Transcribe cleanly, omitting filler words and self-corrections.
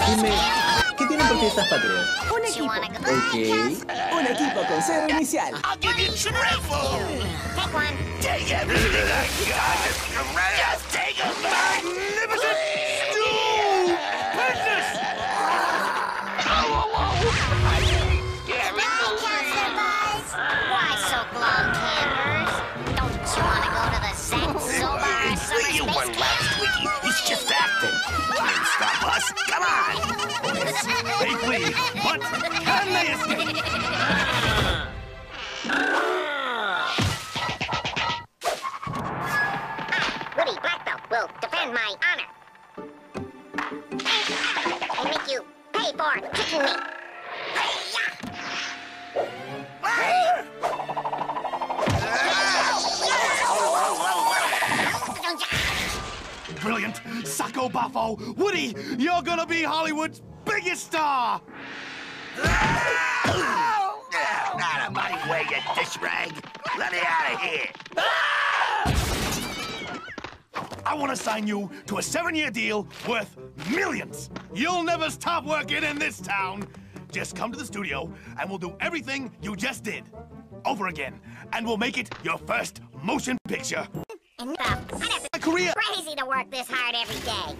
Dime, ¿qué tienen por fiestas patrias? Un equipo. Ok. Un equipo con cero inicial. I'll give you triple! Take one. Take everything I got! Just take a magnificent stupendous! Why so glum, campers? Don't you want to go to the Saxobar Summer You won Space Camp? last, Twiggy. He's just acting. Can't stop us. Come on! They flee, but can they escape? Woody Black Belt will defend my honor. I make you pay for kicking me. Brilliant. Sacco Buffo. Woody, you're gonna be Hollywood's biggest star. Out of my way, you dish rag. Let me out of here. I want to sign you to a 7-year deal worth millions. You'll never stop working in this town. Just come to the studio, and we'll do everything you just did. Over again. And we'll make it your first motion picture. And I'd have to My career. be crazy to work this hard every day.